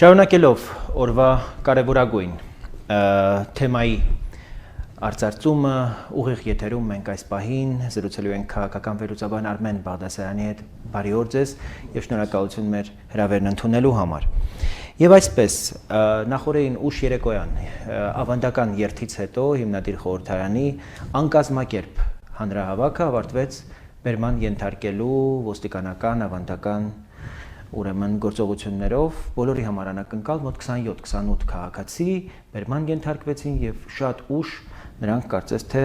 Շարունակելով օրվա կարևորագույն թեմայի արծարծումը ուղիղ եթերում մենք այս պահին զրուցելու ենք քաղաքական վերլուծաբան Արմեն Բաղդասարյանի հետ։ Բարի օր ձեզ եւ շնորհակալություն մեր հրավերն ընդունելու համար։ Եվ այսպես նախորդին ուշ երեկոյան ավանդական երթից հետո հիմնադիր խորհրդարանի անկազմակերպ հանրահավաքը ավարտվեց բերման ենթարկելու ոստիկանական ավանդական ուրեմն գործողություններով բոլորի համար անակնկալ մոտ 27-28 քաղաքացի բերման ենթարկվեցին եւ շատ ուշ նրանք կարծես թե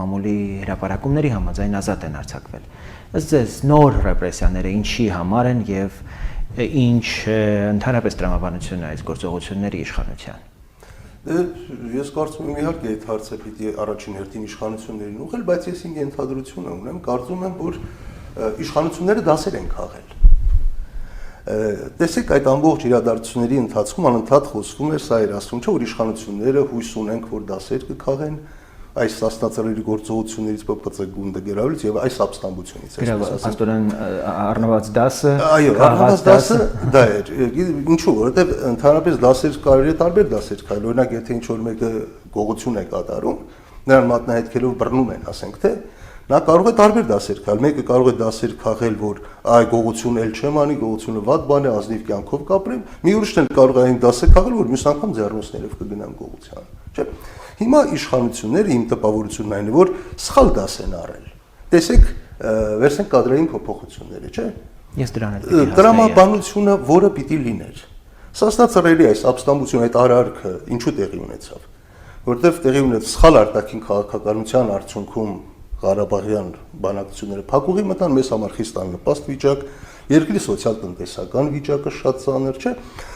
մամուլի հրապարակումների համաձայն ազատ են արձակվել։ Ըստ ձեզ նոր ռեպրեսիաները ինչի համար են եւ ինչ ընդհանրապես տրամաբանությունը այս գործողությունների իշխանության։ Ես կարծում եմ իհարկե այդ հարցը պիտի առաջին հերթին իշխանություններին ուղղել, բայց ես իմ ենթադրությունը ունեմ, կարծում եմ, որ իշխանությունները դասեր են քաղել։ Տեսեք այդ ամբողջ իրադարձությունների ընթացքում անընդհատ խոսվում էր, սա էր ասվում, չէ՞ որ իշխանությունները հույս ունենք, որ դասեր կքաղեն այս աստվածարարի գործողություններից ՊՊՑ գունդը գրավելուց եւ այս ապստամբությունից։ Աստորեն առնված դասը, այո, առնված դասը դա էր։ Ինչու՞, որովհետեւ ընդհանրապես դասեր կարելի է տարբեր դասեր քայլ, օրինակ եթե ինչ որ մեկը գողություն է կատարում, նրան մատնահետքելով բռնում են, ասենք թե նա կարող է տարբեր դասեր քաղել, մեկը կարող է դասեր քաղել, որ այ գողություն էլ չեմ անի, գողությունը վատ բան է, ազնիվ կյանքով կապրեմ, մի ուրիշն էլ կարող է այն դասը քաղել, որ մյուս անգամ ձեռնոցներով կգնամ գողության, չէ՞։ Հիմա իշխանությունները իմ տպավորությունն այն է, որ սխալ դաս են առել։ Տեսեք, վերցնենք կադրային փոփոխությունները, չէ՞։ Ես դրան էլ պիտի տրամաբանությունը, որը պիտի լիներ։ Սաստացարելի այս ապստամբությունը, այդ արարքը ինչու տեղի ունեցավ, որտեղ տեղի ունեց սխալ արտաքին քաղաքականության արդյունքում Ղարաբաղյան բանակցությունները փակուղի մտան, մեզ համար խիստ աննպաստ վիճակ, երկրի սոցիալ-տնտեսական վիճակը շատ ծանր չէ,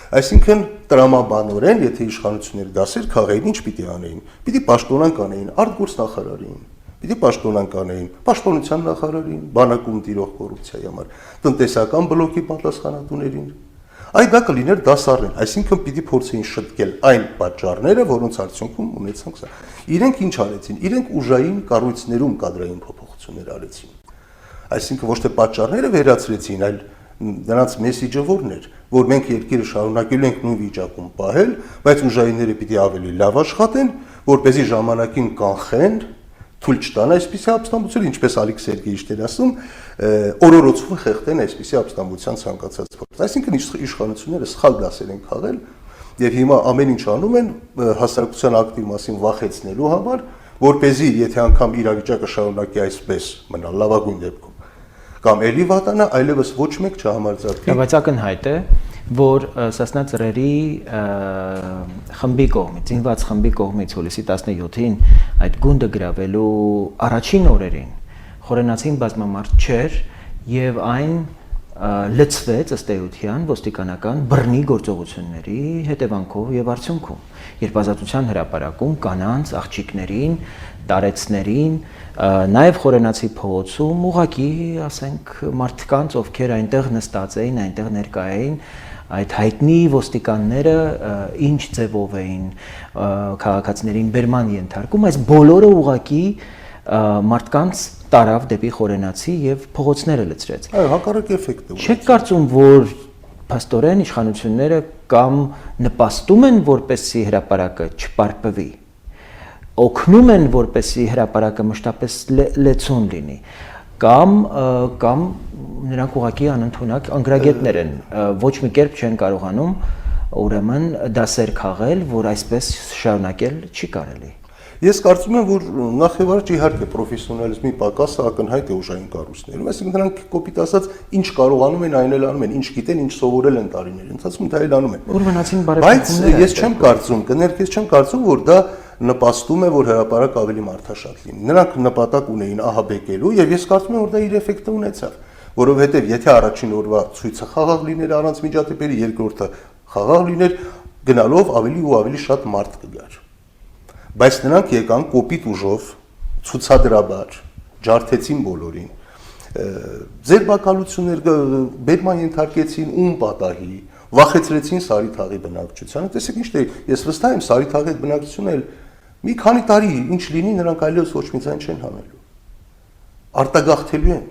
այսինքն տրամաբանորեն, եթե իշխանությունները դասեր քաղեին, ինչ պիտի անեին, պիտի պաշտոնանկ անեին արտգործնախարարին, պիտի պաշտոնանկ անեին պաշտպանության նախարարին, բանակում տիրող կոռուպցիայի համար, տնտեսական բլոկի պատասխանատուներին, այդ դա կլիներ դասառեն, այսինքն պիտի փորձեին շտկել այն պատճառները, որոնց արդյունքում ունեցանք սա։ Իրենք ինչ արեցին, իրենք ուժային կառույցներում կադրային փոփոխություններ արեցին։ Այսինքն ոչ թե պատճառները վերացրեցին, այլ նրանց մեսիջը որն էր, որ մենք երկիրը շարունակելու ենք նույն վիճակում պահել, բայց ուժայինները պիտի ավելի լավ աշխատեն, որպեսզի ժամանակին կանխեն, թույլ չտան այսպիսի ապստամբություն, ինչպես Ալիք Սերգեյիչն էր ասում, օրորոցում խեղդեն այսպիսի ապստամբության ցանկացած փորձ։ Այսինքն իշխանությունները սխալ դասեր են քաղել եւ հիմա ամեն ինչ անում են հասարակության ակտիվ մասին վախեցնելու համար, որպեսզի եթե անգամ իրավիճակը շարունակի այսպես մնալ լավագույն դեպքում կամ էլի վատանա, այլևս ոչ մեկ չհամարձակվի։ Բայց ակնհայտ է, որ Սասնա ծռերի խմբի կողմից, զինված խմբի կողմից հուլիսի 17-ին այդ գունդը գրավելու առաջին օրերին խորենացին բազմամարդ չէր եւ այն լցվեց ըստ էության ոստիկանական բռնի գործողությունների հետևանքով եւ արդյունքում, երբ ազատության հրապարակում կանանց, աղջիկներին, տարեցներին, նաեւ խորենացի փողոցում ուղակի, ասենք, մարդկանց, ովքեր այնտեղ նստած էին, այնտեղ ներկա էին, այդ հայտնի ոստիկանները ինչ ձևով էին քաղաքացիներին բերման ենթարկում, այս բոլորը ուղակի մարդկանց տարավ դեպի խորենացի եւ փողոցները լցրեց։ Այո, հակառակ էֆեկտ է։ Չեք կարծում, որ փաստորեն իշխանությունները կամ նպաստում են, որպեսզի հրապարակը չպարպվի, օգնում են, որպեսզի հրապարակը մշտապես լեցուն լինի, կամ նրանք ուղղակի անընդունակ անգրագետներ են, ոչ մի կերպ չեն կարողանում ուրեմն դասեր քաղել, որ այսպես շարունակել չի կարելի։ Ես կարծում եմ, որ նախ եւ առաջ իհարկե պրոֆեսիոնալիզմի պակասը ակնհայտ է ուժային կառույցներում, այսինքն նրանք կոպիտ ասած ինչ կարողանում են, այն էլ անում են, ինչ գիտեն, ինչ սովորել են տարիների ընթացքում, դա էլ անում են։ Ուր մնացին բայց ես չեմ կարծում, կներկես չեմ կարծում, որ դա նպաստում է, որ հրապարակ ավելի մարդաշատ լինի։ Նրանք նպատակ ունեին ահաբեկելու եւ ես կարծում եմ, որ դա իր էֆեկտը ունեցավ, որովհետեւ եթե առաջին օրվա ցույցը խաղաղ լիներ առանց միջադեպերի, երկրորդը խաղաղ լիներ, գնալով ավելի ու ավելի շատ մարդ կգար։ Բայց նրանք եկան կոպիտ ուժով, ցուցադրաբար, ջարդեցին բոլորին։ Ձեր բակալությունները բերման ենթարկեցին ում պատահի, վախեցրեցին Սարիթաղի բնակչությանը։ Տեսեք ինչ է, ես վստահ եմ Սարիթաղի բնակչությունը էլ մի քանի տարի ինչ լինի, նրանք այլևս ոչ մի ձայն չեն հանելու։ Արտագաղթելու են։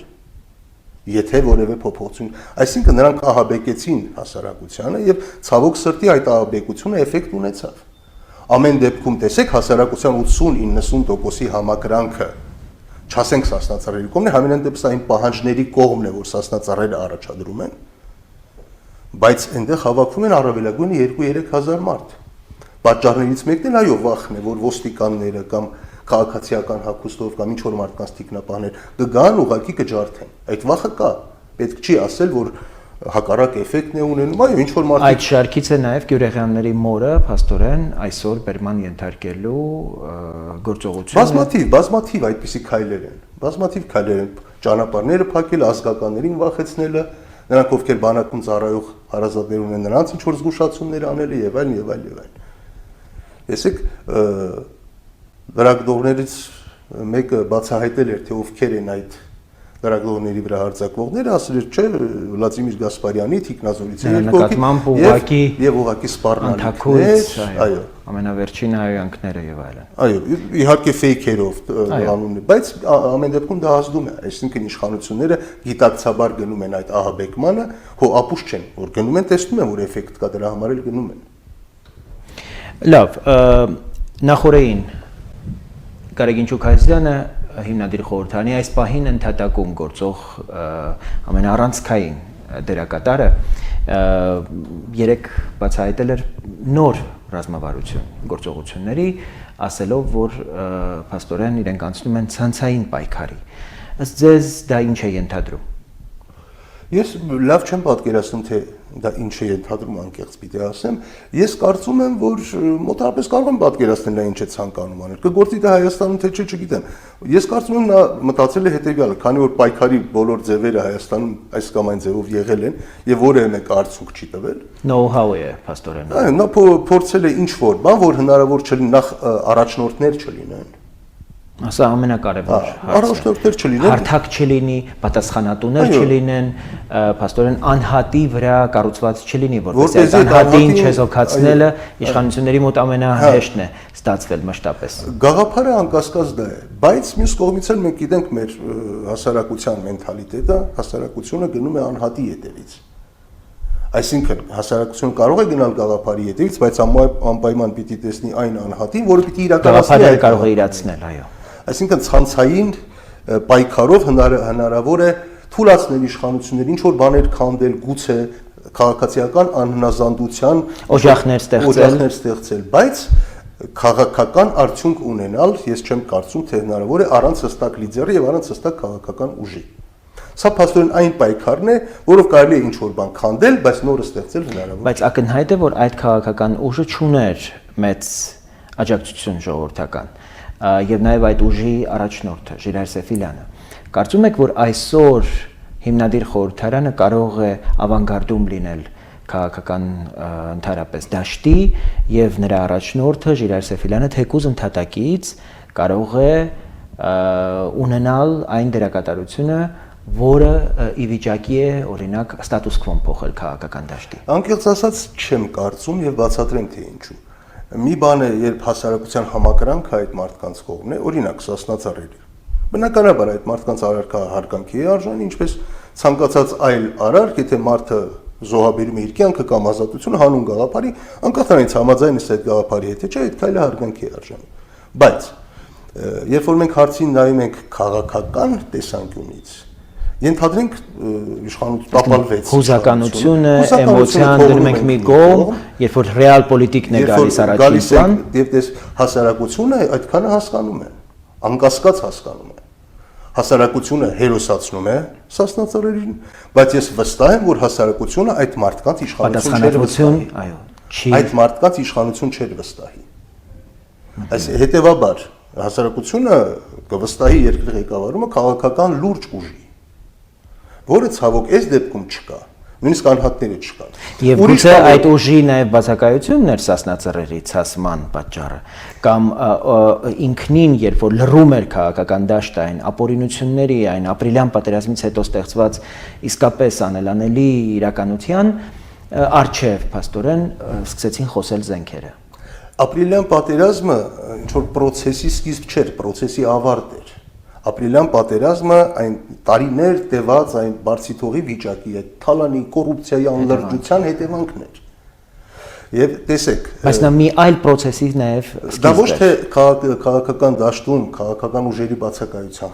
եթե որևէ փոփոխություն, այսինքն նրանք ահաբեկեցին հասարակությանը եւ ցավոք սրտի այդ ահաբեկությունը էֆեկտ ունեցավ։ Ամեն դեպքում տեսեք հասարակության 80-90%-ի համակրանքը, չասենք սասնածառերի կողմն է, համենայն դեպս այն պահանջների կողմն է, որ սասնածառերը առաջադրում են, բայց այնտեղ հավաքվում են առավելագույնը 2-3000 մարդ։ Պատճառներից մեկն էլ այո վախն է, որ ոստիկանները կամ քաղաքացիական հագուստով կամ ինչ որ մարդկանց թիկնապահներ կգան ուղակի կջարդեն։ Այդ վախը կա։ Պետք չի ասել, որ հակառակ էֆեկտն է ունենում, այո, ինչ որ մարդիկ։ Այդ շարքից է նաև Գյուրեղյանների մորը, փաստորեն, այսօր բերման ենթարկելու գործողությունը։ Բազմաթիվ այդպիսի քայլեր են։ Բազմաթիվ քայլեր են, ճանապարհները փակել, ազգականներին վախեցնելը, նրանք ովքեր բանակում ծառայող հարազատներ ունեն, նրանց ինչ որ զգուշացումներ անելը եւ այլն եւ այլն եւ այլն։ Տեսեք, լրագրողներից մեկը բացահայտել էր, թե ովքեր են այդ լրագրողների վրա հարձակվողները, ասել էր, չէ, Վլադիմիր Գասպարյանի թիկնազորից եւ ուղակի սպառնալիքներ, այո, ամենավերջին հայոյանքները եւ այլն։ Այո, իհարկե ֆեյքերով անունը, բայց ամեն դեպքում դա ազդում է, այսինքն իշխանությունները գիտակցաբար գնում են այդ ահաբեկմանը, հո ապուշ չեն, որ գնում են, տեսնում են, որ էֆեկտ կա, դրա համար էլ գնում են։ Լավ, նախորդին Գարեգին Չուքազյանը հիմնադիր խորհրդարանի այս պահին ընդհատակում գործող ամենաառանցքային դերակատարը երեք բացահայտել էր նոր ռազմավարություն գործողությունների, ասելով, որ փաստորեն իրենք անցնում են ցանցային պայքարի։ Ըստ ձեզ դա ինչ է ենթադրում։ Ես լավ չեմ պատկերացնում, թե դա ինչ է ենթադրում, անկեղծ պիտի ասեմ։ Ես կարծում եմ, որ մոտավորապես կարող եմ պատկերացնել նա ինչ է ցանկանում անել։ Կգործի դա Հայաստանում, թե չէ, չգիտեմ։ Ես կարծում եմ նա մտածել է հետեւյալը, քանի որ պայքարի բոլոր ձևերը Հայաստանում այս կամ այն ձևով եղել են եւ որևէ մեկ արդյունք չի տվել։ Know-how է փաստորեն։ Այո, նա փորձել է ինչ որ բան, որ հնարավոր չլինի, նախ առաջնորդներ չլինեն։ Սա ամենակարևոր հարցը։ Հարթակ չլինի, պատասխանատուներ չլինեն, փաստորեն անհատի վրա կառուցված չլինի, որպես այդ անհատին չեզոքացնելը իշխանությունների մոտ ամենահեշտն է ստացվել մշտապես։ Գաղափարը անկասկած դա է, բայց մյուս կողմից էլ մենք գիտենք մեր հասարակության մենթալիտետը, հասարակությունը գնում է անհատի ետևից։ Այսինքն հասարակությունը կարող է գնալ գաղափարի ետևից, բայց անպայման պիտի տեսնի այն անհատին, որը պիտի իրականացնի գաղափարը կարող է իրացնել, այո։ Այսինքն ցանցային պայքարով հնարավոր է թույլատրել իշխանություններին ինչ որ բաներ քանդել, գուցե քաղաքացիական անհնազանդության օջախներ ստեղծել, բայց քաղաքական արդյունք ունենալ, ես չեմ կարծում, թե հնարավոր է առանց հստակ լիդերի եւ առանց հստակ քաղաքական ուժի։ Սա փաստորեն այն պայքարն է, որով կարելի է ինչ որ բան քանդել, բայց նորը ստեղծել հնարավոր։ Բայց ակնհայտ է, որ այդ քաղաքական ուժը չուներ մեծ աջակցություն ժողովրդական, եւ նաեւ այդ ուժի առաջնորդը Ժիրայր Սեֆիլյանը։ Կարծում եք, որ այսօր հիմնադիր խորհրդարանը կարող է ավանգարդում լինել քաղաքական ընդհանրապես դաշտի եւ նրա առաջնորդը Ժիրայր Սեֆիլյանը թեկուզ ընդհատակից կարող է ունենալ այն դերակատարությունը, որը ի վիճակի է օրինակ ստատուս քվոն փոխել քաղաքական դաշտի։ Անկեղծ ասած չեմ կարծում եւ բացատրեմ թե ինչու։ Մի բան է, երբ հասարակության համակրանքը այդ մարդկանց կողմն է, օրինակ սասնածառերի։ Բնականաբար այդ մարդկանց արարքը հարգանքի է արժանի, ինչպես ցանկացած այլ արարք, եթե մարդը զոհաբերում է իր կյանքը կամ ազատությունը հանուն գաղափարի, անկախ նրանից համաձայն է այդ գաղափարի հետ, չէ, այդ քայլը հարգանքի է արժանի։ Բայց երբ որ մենք հարցին նայում ենք քաղաքական տեսանկյունից, ենթադրենք իշխանություն տապալվեց։ Հուզականությունը, էմոցիան դնում ենք մի կողմ, երբ որ ռեալ պոլիտիկն է գալիս առաջին պլան, եւ դες հասարակությունը այդքանը հասկանում է, անկասկած հասկանում է։ Հասարակությունը հերոսացնում է սասնածառերին, բայց ես վստահ եմ, որ հասարակությունը այդ մարդկանց իշխանություն չէր վստահի։ Այո, չի։ Այդ մարդկանց իշխանություն չէր վստահի։ Այս հետեւաբար հասարակությունը կվստահի երկրի ղեկավարումը քաղաքական լուրջ ուժի, որը ցավոք այս դեպքում չկա, նույնիսկ անհատները չկան։ Եվ գուցե այդ ուժի նաև բացակայությունն էր սասնածռերի ցասման պատճառը, կամ ինքնին, երբ որ լռում էր քաղաքական դաշտը այն ապօրինությունների, այն ապրիլյան պատերազմից հետո ստեղծված իսկապես անելանելի իրականության արչև փաստորեն սկսեցին խոսել զենքերը։ Ապրիլյան պատերազմը ինչ որ process-ի սկիզբ չէր, process-ի ավարտ էր։ ապրիլյան պատերազմը այն տարիներ տևած այն բարձիթողի վիճակի այդ թալանի կոռուպցիայի անլրջության հետևանքն էր։ Եվ տեսեք, բայց նա մի այլ process-ի նաև դա ոչ թե քաղաքական դաշտում, քաղաքական ուժերի բացակայության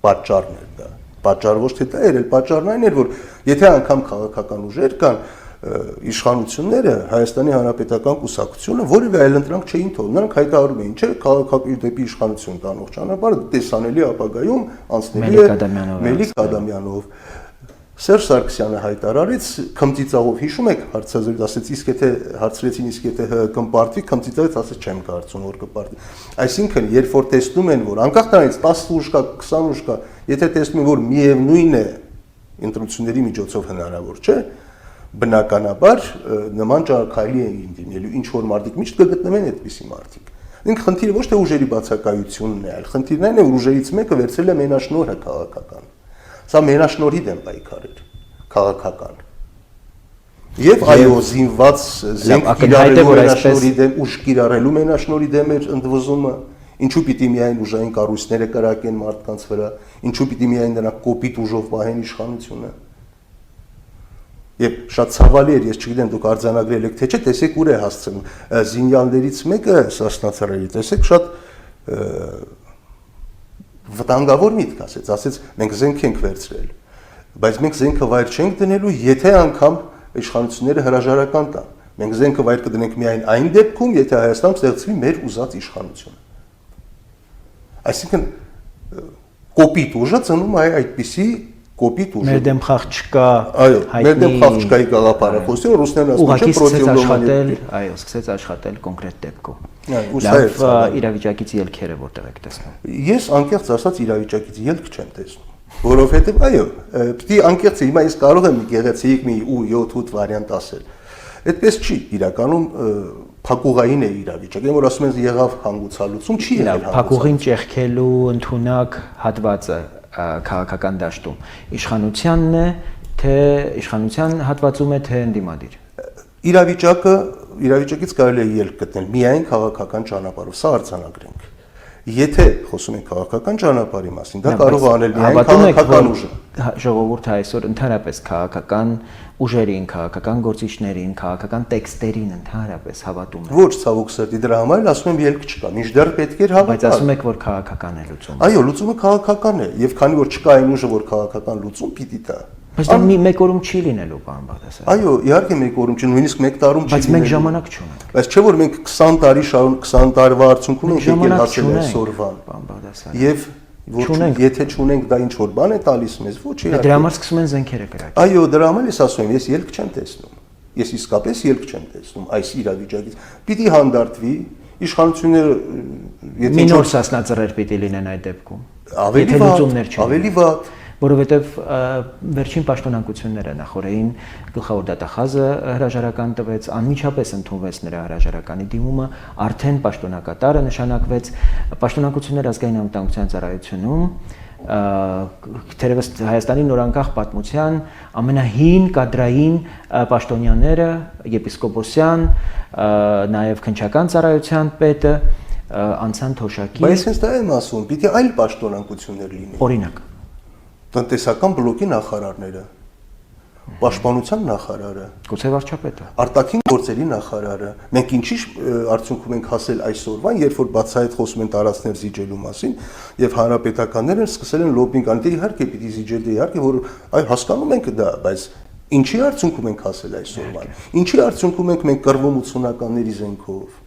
պատճառն էր դա։ Պատճառը ոչ թե դա էր, այլ պատճառն այն էր, որ եթե անգամ քաղաքական ուժեր կան, իշխանությունները Հայաստանի Հանրապետական կուսակցությունը որևէ այլընտրանք չէին թողնում, նրանք հայտարարում էին, չէ, քաղաքական դեպի իշխանություն տանող ճանապարհը տեսանելի ապագայում անցնելի է Մելիք Ադամյանով։ Սերժ Սարգսյանը հայտարարեց քմծիծաղով, հիշում եք, հարցազրույց ասեց, իսկ եթե հարցրեցին, իսկ եթե ՀՀԿ-ն պարտվի, քմծիծաղից ասեց չեմ կարծում, որ կպարտվի։ Այսինքն, երբ որ տեսնում են, որ անկախ նրանից 10 ուժ կա, 20 ուժ կա, եթե տեսնում են, որ միևնույն է ընտրությունների միջոցով հնարավոր չէ, բնականաբար նման ճարքայլի էին դիմելու, ինչ որ մարդիկ միշտ կգտնվեն այդպիսի մարդիկ։ Ինքը խնդիրը ոչ թե ուժերի բացակայությունն է, այլ խնդիրն այն է, որ ուժերից մեկը վերցրել է մենաշնորհը քաղաքական։ Սա մենաշնորհի դեմ պայքար էր, քաղաքական։ Եվ այո, զինված զենք կիրառելու մենաշնորհի դեմ, ուժ կիրառելու մենաշնորհի դեմ էր ընդվզումը, ինչու պիտի միայն ուժային կառույցները կրակեն մարդկանց վրա, ինչու պիտի միայն նրանք կոպիտ ուժով պահեն իշխանությունը։ Եվ շատ ցավալի էր, ես չգիտեմ դուք արձանագրել եք թե չէ, տեսեք ուր է հասցնում։ Զինյալներից մեկը Սասնացարայի, տեսեք շատ վտանգավոր միտք ասեց, մենք զենք ենք վերցրել, բայց մենք զենքը վայր չենք դնելու, եթե անգամ իշխանությունները հրաժարական տան։ Մենք զենքը վայր կդնենք միայն այն դեպքում, եթե Հայաստանում ստեղծվի մեր ուզած իշխանությունը։ Այսինքն կոպիտ ուժը ծնում է այդպիսի կոպիտ ուժ։ Մեր դեմ խաղ չկա, այո, մեր դեմ խաղ չկայի գաղափարը խոսին, ռուսներն ասում են պրոտիվլոմանիա, այո, սկսեց աշխատել կոնկրետ դեպքում։ Լավ իրավիճակից ելքերը որտեղ եք տեսնում։ Ես անկեղծ ասած իրավիճակից ելք չեմ տեսնում, որովհետև այո, պիտի անկեղծ հիմա ես կարող եմ մի գեղեցիկ մի 7-8 վարիանտ ասել։ Այդպես չի, իրականում փակուղային է իրավիճակը, որ ասում են եղավ հանգուցալուծում, չի եղել հանգուցալուծում։ Փակուղին ճեղքելու ընդունակ հատվածը քաղաքական դաշտում իշխանությանն է, թե իշխանության հատվածում է, թե ընդդիմադիր։ Իրավիճակից կարելի է ելք գտնել միայն քաղաքական ճանապարհով, սա արձանագրենք։ Եթե խոսում ենք քաղաքական ճանապարհի մասին, դա կարող է անել միայն քաղաքական ուժը։ Ժողովուրդը այսօր ընդհանրապես քաղաքական ուժերին, քաղաքական գործիչներին, քաղաքական տեքստերին ընդհանրապես հավատում է։ Ոչ, ցավոք սրտի, դրա համար էլ ասում եմ ելք չկա, մինչդեռ պետք էր հավատալ։ Բայց ասում եք, որ քաղաքական է լուծումը։ Այո, լուծումը քաղաքական է, եւ քանի որ չկա այն ուժը, որ քաղաքական լուծում պիտի տա։ Բայց դա մեկ օրում չի լինելու, պարոն Բաղդասարյան։ Այո, իհարկե մեկ օրում չի, նույնիսկ մեկ տարում չի լինելու։ Բայց մենք ժամանակ չունենք։ Բայց չէ որ մենք 20 տարի 20 տարվա արդյունքում ենք եկել հասել այսօրվան։ Պարոն Բաղդասարյան։ Եվ եթե չունենք դա ինչ որ բան է տալիս մեզ, ոչ իհարկե։ Դրա համար սկսում են զենքերը կրակել։ Այո, դրա համար ես ասում եմ, ես ելք չեմ տեսնում։ Ես իսկապես ելք չեմ տեսնում այս իրավիճակից։ Պիտի հանդարտվի իշխանությունները, եթե մի նոր Սասնա-Ծռեր պիտի լինեն այդ դեպքում։ Ավելի վատ, որովհետև վերջին պաշտոնակությունները նախորդին գլխավոր դատախազը հրաժարական տվեց, անմիջապես ընդունվեց նրա հրաժարականի դիմումը, արդեն պաշտոնակատարը նշանակվեց, պաշտոնակությունները ազգային անվտանգության ծառայությունում թերևս Հայաստանի նորանկախ պատմության ամենահին կադրային պաշտոնյաները, եպիսկոպոսյան, նաև քննչական ծառայության պետը անցան թոշակի։ Բայց հենց դա եմ ասում, պիտի այլ պաշտոնակություններ լինեն։ Օրինակ տնտեսական բլոկի նախարարները, պաշտպանության նախարարը, գուցե վարչապետը, արտաքին գործերի նախարարը։ Մենք ինչի արդյունքում ենք հասել այսօրվան, երբ որ բացահայտ խոսում են տարածքներ զիջելու մասին, եւ հանրապետականները սկսել են լոբինգ անել, իհարկե պիտի զիջել, իհարկե որ այ հասկանում ենք դա, բայց ինչի արդյունքում ենք հասել այսօրվան։ Ինչի արդյունքում ենք մենք կռվում 80-ականների զենքով։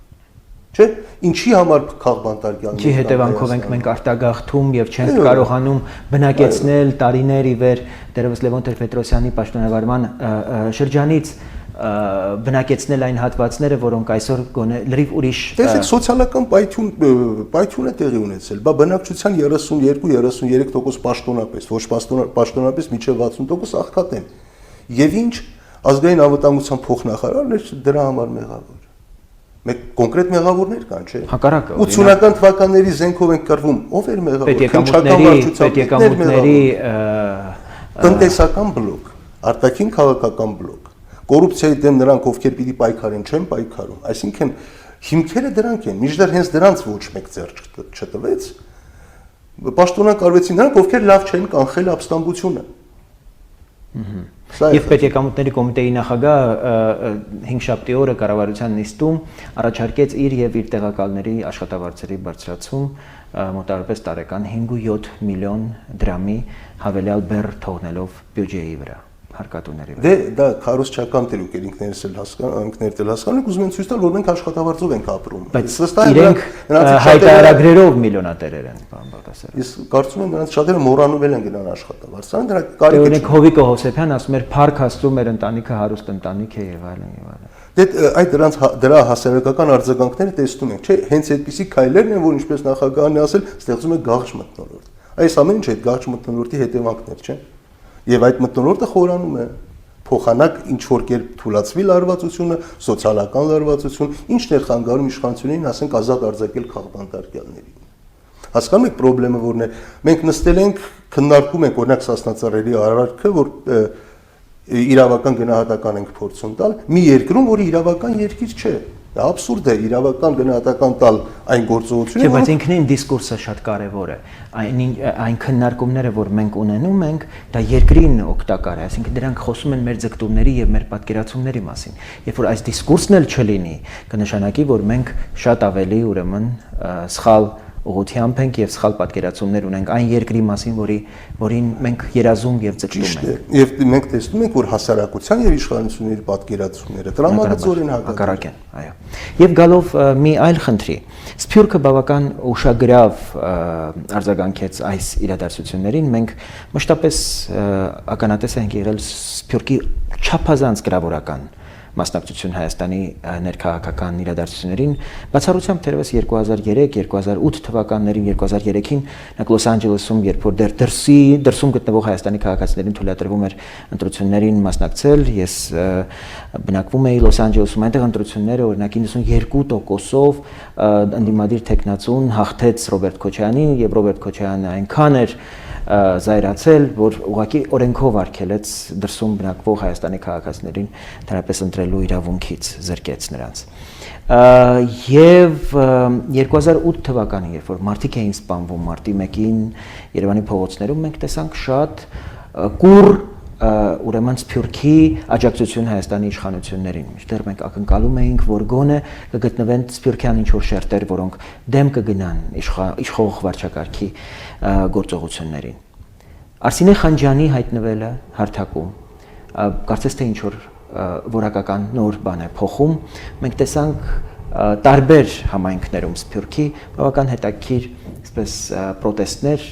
Չէ, ինչի համար քաղբանտարկյալներ։ Ինչի հետևանքով ենք մենք արտագաղթում եւ չենք կարողանում բնակեցնել տարիներ ի վեր դերևս Լևոն Տեր-Պետրոսյանի պաշտոնավարման շրջանից բնակեցնել այն հատվածները, որոնք այսօր գոնե լրիվ ուրիշ։ Տեսեք, սոցիալական պայթյուն է տեղի ունեցել։ Բա բնակչության 32-33% պաշտոնապես, ոչ պաշտոնապես մինչև 60% աղքատ են։ Եվ ինչ ազգային անվտանգության փոխնախարարն էր դրա համար մեղավոր։ Մեկ կոնկրետ մեղավորներ կան, չէ՞։ Հակառակը 80-ական թվականների զենքով են կռվում, ով էր մեղավոր։ Պետեկամուտների տնտեսական բլոկ, արտաքին քաղաքական բլոկ, կոռուպցիայի դեմ նրանք ովքեր պիտի պայքարեն, չեն պայքարում։ Այսինքն հիմքերը դրանք են, մինչդեռ հենց դրանց ոչ մեկ ձեռք չտվեց, Պաշտոնական կարվեցին նրանք, ովքեր լավ չեն կանխել ապստամբությունը։ Եվ պետեկամուտների կոմիտեի նախագահ 5 շաբթի օրը կառավարության նիստում առաջարկեց իր եւ իր տեղակալների աշխատավարձերի բարձրացում մոտավորապես տարեկան 5.7 միլիոն դրամի հավելյալ բեռ թողնելով բյուջեի վրա հարկատուների վրա։ Դե դա քարոզչական դերուկ էր ինքներս էլ հասկանում, ուզում են ցույց տալ, որ մենք աշխատավարձով ենք ապրում։ Բայց իրենք հայտարարագրերով միլիոնատերեր են, պարոն Բաղդասարյան։ Ես կարծում եմ նրանց շատերը մոռանվել են գնան աշխատավարձան, դրա կարիք չէ։ Օրինակ Հովիկո Հովսեփյան ասում էր փառք Աստծո մեր ընտանիքը հարուստ ընտանիք է եւ այլն եւ այլն։ Դե այդ դրա հասարակական արձագանքները տեսնում ենք, չէ՞, հենց այդպիսի քայլերն են, որ ինչպես նախագահն է ասել, ստեղծում է գաղջ մթնոլորտ։ Այս ամեն ինչը այդ գաղջ մթնոլորտի հետևանքներ, չէ՞։ Եվ այդ մթնոլորտը խորանում է, փոխանակ ինչ որ կերպ թուլացվի լարվածությունը, սոցիալական լարվածություն, ինչն էր խանգարում իշխանություններին, ասենք ազատ արձակել քաղբանտարկյալներին։ Հասկանում եք խնդրեմը որն է։ Մենք նստել ենք, քննարկում ենք օրինակ Սասնածառերի արարքը, որ իրավական գնահատական ենք փորձում տալ մի երկրում, որը իրավական երկիր չէ։ Դա աբսուրդ է, իրավական գնահատական տալ այն գործողությունը, բայց ինքնին դիսկուրսը շատ կարևոր է։ Այն քննարկումները, որ մենք ունենում ենք, դա երկրին օգտակար է, այսինքն դրանք խոսում են մեր ձգտումների եւ մեր պատկերացումների մասին։ Երբ որ այս դիսկուրսն էլ չլինի, կնշանակի, որ մենք շատ ավելի ուրեմն սխալ ուղղությամբ ենք եւ սխալ պատկերացումներ ունենք այն երկրի մասին, որին մենք երազում եւ ձգտում ենք։ Եվ մենք տեսնում ենք, որ հասարակության եւ իշխանությունների պատկերացումները տրամաբանորեն հակառակ են, այո։ Եվ գալով մի այլ խնդրի, Սփյուռքը բավական ուշագրավ արձագանքեց այս իրադարձություններին, մենք մշտապես ականատես ենք եղել Սփյուռքի չափազանց գրավորական մասնակցություն Հայաստանի ներքաղաքական իրադարձություններին, բացառությամբ թերևս 2003-2008 թվականներին, 2003-ին նա Լոս Անջելեսում, երբ որ դրսում գտնվող Հայաստանի քաղաքացիներին թույլատրվում էր ընտրություններին մասնակցել, ես բնակվում էի Լոս Անջելեսում, այնտեղ ընտրությունները օրինակ 92%-ով ընդդիմադիր տեխնացուն հաղթեց Ռոբերտ Քոչարյանին, եւ Ռոբերտ Քոչարյանը այնքան էր զայրացել, որ ուղղակի օրենքով արգելեց դրսում բնակվող Հայաստանի քաղաքացիներին դրանպես ընտրելու իրավունքից զրկեց նրանց։ Եվ 2008 թվականին, երբ որ մարդիկ էին սպանվում մարտի 1-ին Երևանի փողոցներում, մենք տեսանք շատ կուռ ուրեմն Սփյուռքի աջակցություն Հայաստանի իշխանություններին։ Մինչդեռ մենք ակնկալում էինք, որ գոնե կգտնվեն Սփյուռքյան ինչ-որ շերտեր, որոնք դեմ կգնան իշխող վարչակարգի գործողություններին։ Արսինե Խանջյանի հայտնվելը հարթակում, կարծես թե ինչ-որ որակական նոր բան է փոխում, մենք տեսանք տարբեր համայնքներում Սփյուռքի բավական հետաքրքիր, այսպես պրոտեստներ,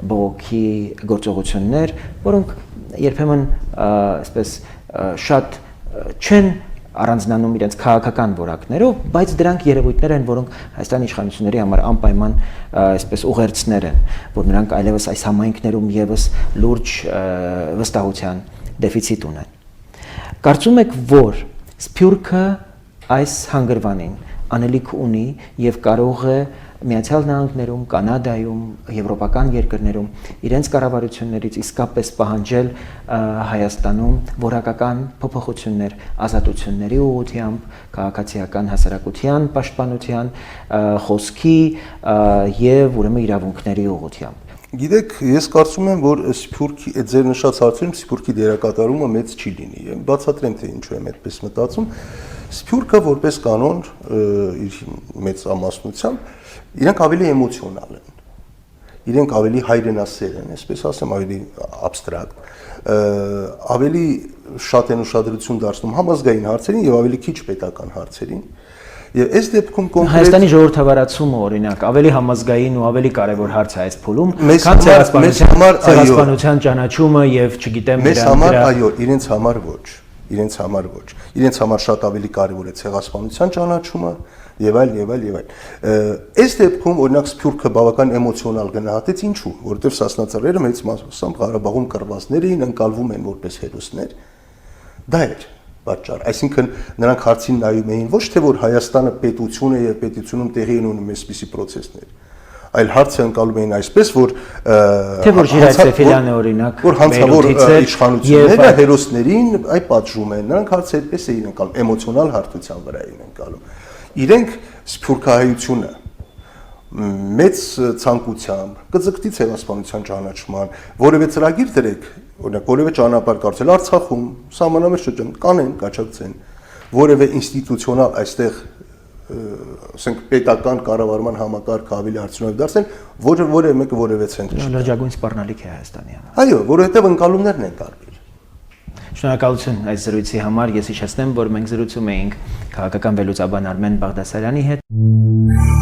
բողոքի գործողություններ, որոնք երբեմն այսպես շատ չեն առանձնանում իրենց քաղաքական որակներով, բայց դրանք երևույթներ են, որոնք Հայաստանի իշխանությունների համար անպայման այսպես ուղերձներ են, որ նրանք այլևս այս համայնքներում եւս լուրջ վստահության դեֆիցիտ ունեն։ Կարծում եք, որ Սփյուռքը այս հանգրվանին անելիք ունի եւ կարող է Միացյալ Նահանգներում, Կանադայում, եվրոպական երկրներում իրենց կառավարություններից իսկապես պահանջել Հայաստանում որակական փոփոխություններ, ազատությունների ուղղությամբ, քաղաքացիական հասարակության պաշտպանության, խոսքի եւ ուրեմն իրավունքների ուղղությամբ։ Գիտեք, ես կարծում եմ, որ Սփյուռքի այդ ձեր նշած հարցերում Սփյուռքի դերակատարումը մեծ չի լինի։ Բացատրեմ, թե ինչու եմ այդպես մտածում։ Սփյուռքը որպես կանոն իր մեծ ամասնությամբ իրենք ավելի էմոցիոնալ են, իրենք ավելի հայրենասեր են, այսպես ասեմ, ավելի աբստրակտ, ավելի շատ են ուշադրություն դարձնում համազգային հարցերին եւ ավելի քիչ պետական հարցերին։ Եվ այս դեպքում կոնկրետ Հայաստանի ժողովրդավարացումը օրինակ ավելի համազգային ու ավելի կարևոր հարց է այս փուլում, քան ցեղասպանության ճանաչումը եւ չգիտեմ մեզ համար այո, իրենց համար ոչ, իրենց համար ոչ, իրենց համար շատ ավելի կարևոր է ցեղասպանության ճանաչումը եւ այլ եւ այլ եւ այլ։ Այս դեպքում օրինակ Սփյուռքը բավական էմոցիոնալ գնահատեց, ինչու, որովհետեւ Սասնածառերը մեծ մասամբ Ղարաբաղում կռվածներ էին, ընկալվում են որպես հերոսներ։ Դա էր պատճառ, այսինքն նրանք հարցին նայում էին ոչ թե որ Հայաստանը պետություն է եւ պետությունում տեղի են ունենում այսպիսի process-ներ, այլ հարցը ընկալում էին այսպես, որ թե որ Ժիրայր Սեֆիլյանը օրինակ որ հանցավոր իշխանությունները հերոսներին այ պատժում են, նրանք հարցը այդպես էին ընկալում, էմոցիոնալ հարթության վրա էին ընկալում։ Իրենք Սփյուռքահայությունը մեծ ցանկությամբ կձգտի ցեղասպանության ճանաչման, որևէ ծրագիր դրեք, օրինակ որևէ ճանապարհ կարծել Արցախում, սահմանամերձ շրջան կանեն, կաչակցեն, որևէ ինստիտուցիոնալ այստեղ ասենք պետական կառավարման համակարգը ավելի արդյունավետ դարձնել, որևէ մեկը որևէ ցենտրը չի։ Լրջագույն սպառնալիք է Հայաստանի համար։ Այո, որովհետև ընկալումներն են տարբեր։ Շնորհակալություն այս զրույցի համար։ Ես հիշեցնեմ, որ մենք զրուցում էինք քաղաքական վերլուծաբան Արմեն Բաղդասարյանի հետ։